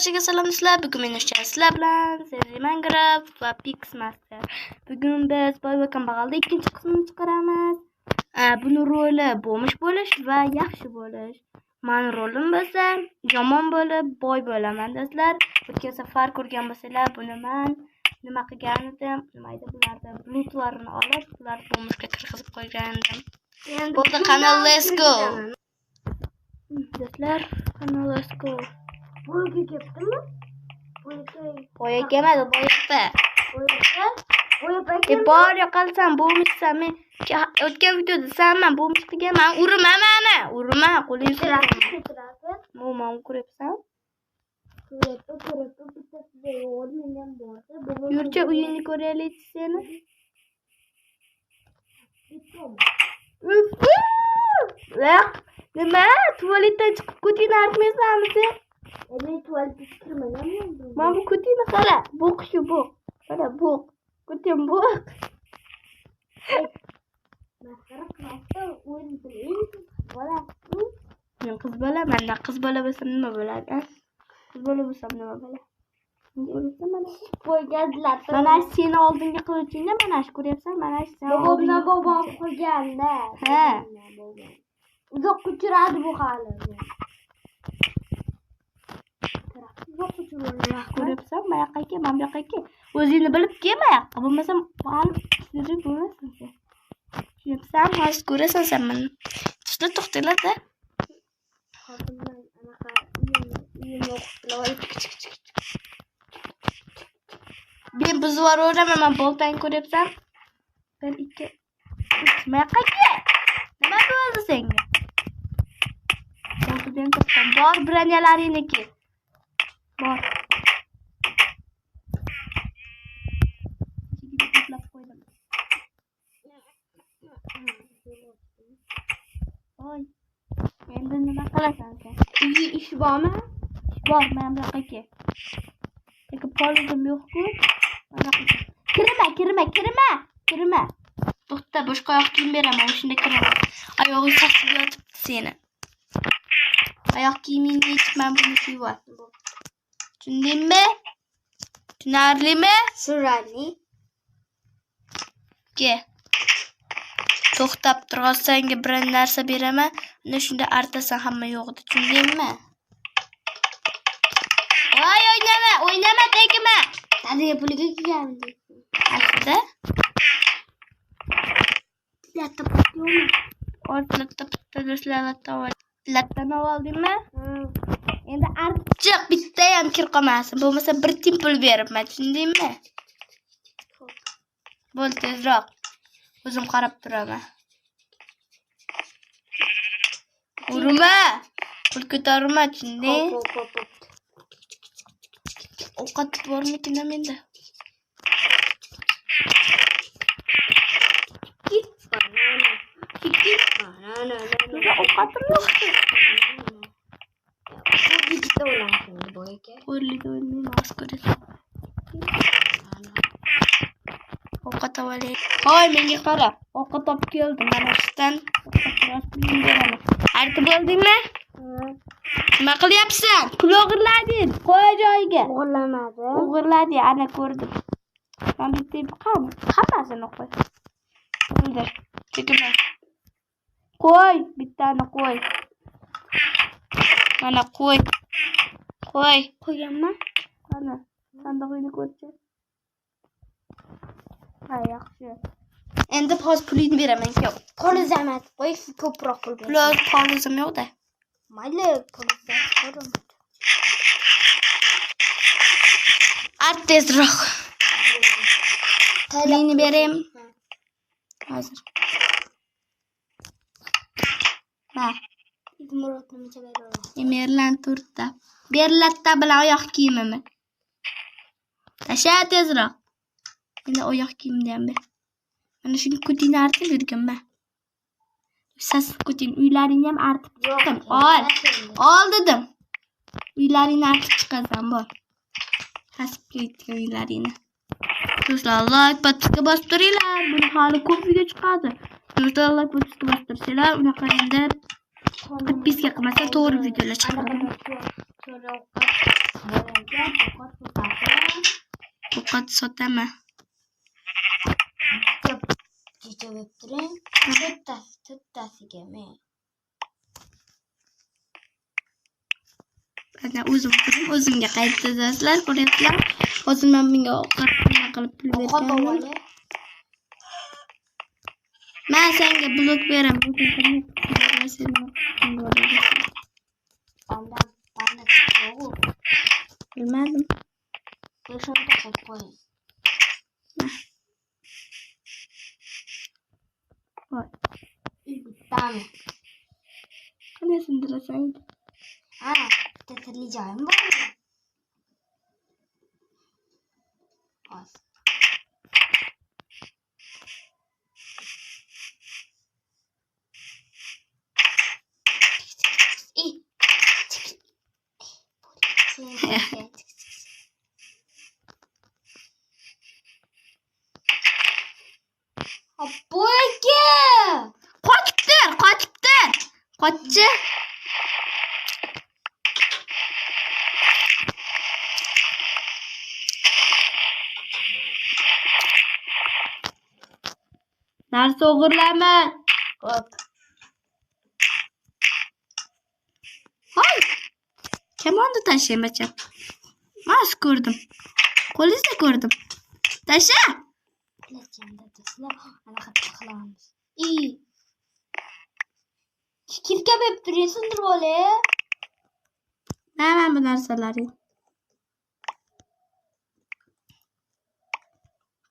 barchaga salom sizlar. Bugun men sizlar bilan Sergi Minecraft va Pixmaster. Bugun biz boy va kambag'alda ikkinchi qismini chiqaramiz. Buni roli bo'lmish bo'lish va yaxshi bo'lish. Men rolim bo'lsa, yomon bo'lib, boy bo'laman do'stlar. O'tgan safar ko'rgan bo'lsanglar, buni men nima qilgan edim? Nima edi bularni? Lootlarni olib, ular bo'lmishga kirgizib qo'ygan edim. Bo'ldi, qani let's go. Do'stlar, qani let's go. Boyga ketdimi? Boya kelmadi, boyapti. Boyga Bor yo'qolsam bo'lmishsan, men o'tgan videoda sanman bo'lmish qilganman. Urma, qo'ling ketiradi. Mo'mon ko'ryapsan? Ko'rib, bittasida o'rningdan bordi. Yurcha uyingni ko'raylik seni. Nima? Tualetdan chiqib ko'tingni artmaysanmi sen? Men tualetga kirmaganman. Mana bu ko'tingni qara. Bo'q shu bo'q. Qara bo'q. Ko'ting bo'q. Masxara qilmasda o'yin qiling. Bola. Men qiz bo'laman. Qiz bola bo'lsam nima bo'ladi? Qiz bola bo'lsam nima bo'ladi? Qo'yganlar. Mana seni oldingi qiluchingda mana shu ko'ryapsan? Mana shu sen Bobomdan bobom qo'yganda. Ha. Uzoq uchiradi bu hali. Ko'ryapsan? Bu yoqqa kel, mana bu yoqqa kel. O'zingni bilib kelma yoqqa. Bo'lmasam hali sirri bo'lasan sen. Tushunibsan? Hozir ko'rasan sen meni. Tishda to'xtanglar-da. Hozirman anaqa Men buzvar o'raman, boltani ko'ryapsan? 1 2 3 yoqqa kel. Nima bo'ldi senga? Boltadan to'xtam. Bor branyalaringniki. Bor. Oy. Endi nima qilasan sen? Uyga ish bormi? Bor, men bu yoqqa kel. Lekin polizim yo'q-ku. Kirma. To'xta, boshqa oyoq kiyim beraman, shunda kiraman. Oyog'ing sasib yotibdi seni. Oyoq kiyimingni yechib men buni kiyyapman. Tushundingmi? Tushunarlimi? Surali. Ke. To'xtab turg'onsanga bir narsa beraman. Unda shunda artasan hamma yo'qdi. Tushundingmi? Voy, o'ynama, tegma. Dadga puliga kelgandim. Aslida Latta patyomi? latta do'stlar, lattani oldingmi? Endi archiq bitta ham kir qolmasin. Bo'lmasa bir tim pul beribman, tushundingmi? Bo'l, tezroq. O'zim qarab turaman. Urma. Pul ko'tarma, tushunding? Ovqat bormikin menda? Banana. Ovqatim yo'q. Bitta o'ynasin boyga. Qo'rliga o'ynayman, hozir ko'rasan. Ovqat olaylik. Hoy, menga qara. Ovqat olib keldim. Mana shundan ovqat bilan beraman. Artib bo'ldingmi? Nima qilyapsan? Pul o'g'irlading. Qo'y joyiga. O'g'irlamadi. O'g'irlading, ana ko'rdim. Men bitta qani? Hammasini qo'y. O'ldir. Chekma. Qo'y, bittani qo'y. Mana qo'y. Qo'yganman. Qani, sandig'ingni ko'rchi. Ha, yaxshi. Endi hozir pulingni beraman, aka. Polizamat. Qo'y ko'proq pul ber. Polizim yo'q-da. Mayli, polizamat. Art tezroq. Pulingni berayim. Hozir. Ha. Murodni necha beraman? Emerlan turtda. Berlatta bilan oyoq kiyimimi? Tasha tezroq. Endi oyoq kiyimni ham ber. Mana shuni ko'tingni artib yurganman. Siz ko'ting, uylaringni ham artib chiqdim. Ol dedim. Uylaringni artib chiqasan, bor. Hasib ketdi uylaringni. Do'stlar, like buttonga bosib turinglar. Buni hali ko'p video chiqadi. Do'stlar, like buttonga bosib tursanglar, unaqa endi podpiska qilmasa to'g'ri videolar chiqadi. sotaman. Kecha bo'lib turing. To'rttasiga men. Ana o'zimga qaytdingizlar, ko'ryapsizlar. Hozir men bunga ovqat qilib pul berganman. Men senga blok beraman. Bilmadim. Qo'shimcha qilib qo'ying. Voy. Bittami. Qanday sindirasan? Bitta tirli joyim bormi? Hozir. Boyga! Qochibdir. Qochchi. Narsa o'g'irlayman. Hop. Hoy. Kamonni tashlayman. Mas ko'rdim. Qo'lingizda ko'rdim. Tasha. Lachanda do'stlar, anaqa qilamiz. Kilka bo'lib turing, sindirib olay. Mana bu narsalaring.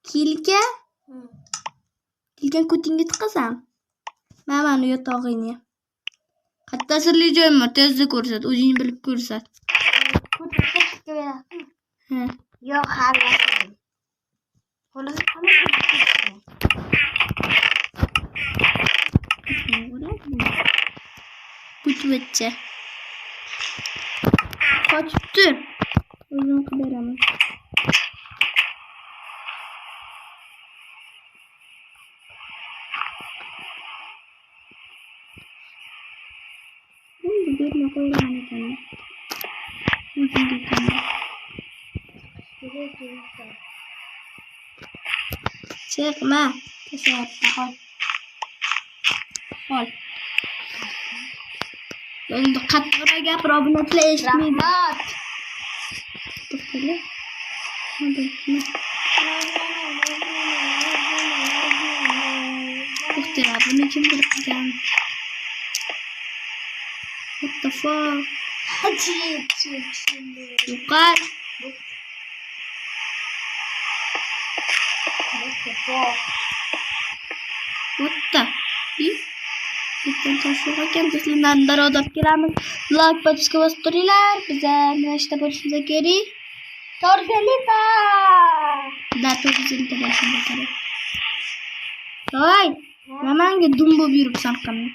Kilka ko'tingga tiqasan. Mana yotog'ingni. Qayerda sirli joyim bor, tezda ko'rsat, o'zing bilib ko'rsat. Ha. Yo'q, hali. Butuvchi. Qochibdir. O'zim qilib beraman. Endi berma qo'yaman ekan. O'zimga ekan. Chiqma. Tashlabdi, hol. Endi qattiqroq gapir, obunachilar eshitmaydi. Rahmat. To'xtala. To'xtala, buni kimdir qilgan? What the fuck? Yo'qol. What the? Bitta tashlab ekan, bizlardan darodab kelamiz. Like bosishga bosib turinglar. Biza nima ishda bo'lishimiz kerak? Torgelita. Da to'g'risida bo'lishimiz kerak. Voy, nimanga dum bo'lib yuribsan qani?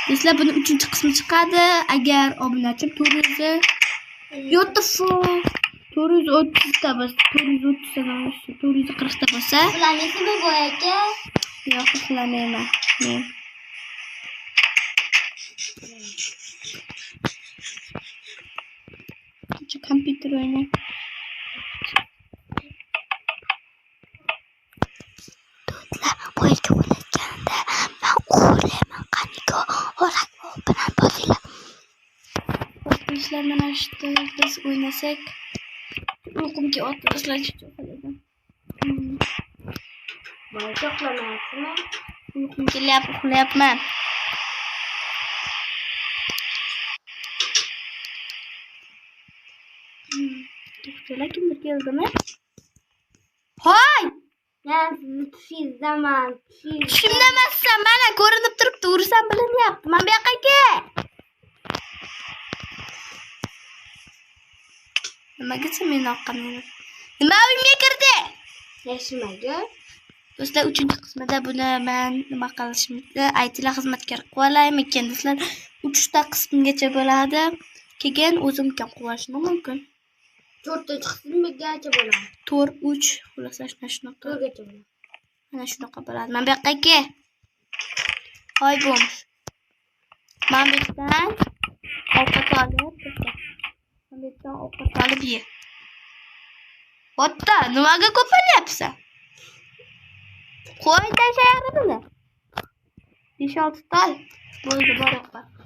Sizlar buni 3-qismi chiqadi. Agar obunachim 400 What the fuck? 430 ta bo'lsa, 430 ta bo'lsa, 440 ta bo'lsa, Ularniki bu aka. yo'q, uxlamayman. Men. Kecha kompyuter o'ynayman. Voyga o'ynaganda men uxlayman, qaniga o'rak bilan bosinglar. Bizlar mana shu biz o'ynasak uyqumga o'tirishlar cho'qaladim. Voy cho'qlamayapsizmi? Uyqum kelyapti, uxlayapman. To'xtala, kimdir keldimi? Hoy! Men sizni tushizdaman. Tushimda emassan, mana ko'rinib turibdi, ursam bilinyapti. Men bu yoqqa kel. Nimagacha meni oqqanini? Nima uyimga kirdi? Yashimaga. Do'stlar, 3-qismida buni men nima qilishimni aytinglar, xizmatkor qilib olaymikan do'stlar. 3 ta qismgacha bo'ladi. Keyin o'zim ham qilishim mumkin. 4-qismgacha bo'ladi. 4-3 xullas shunaqa. 4gacha bo'ladi. Mana shunaqa bo'ladi. Men bu yoqqa kel. Hoy bo'm. Men bu yerdan Ovqat olib. Hamidjon ovqat olib ye. Otta, nimaga ko'palyapsan? Qo'y tashayapsizmi? 5-6 ta bo'ldi, bor ovqat.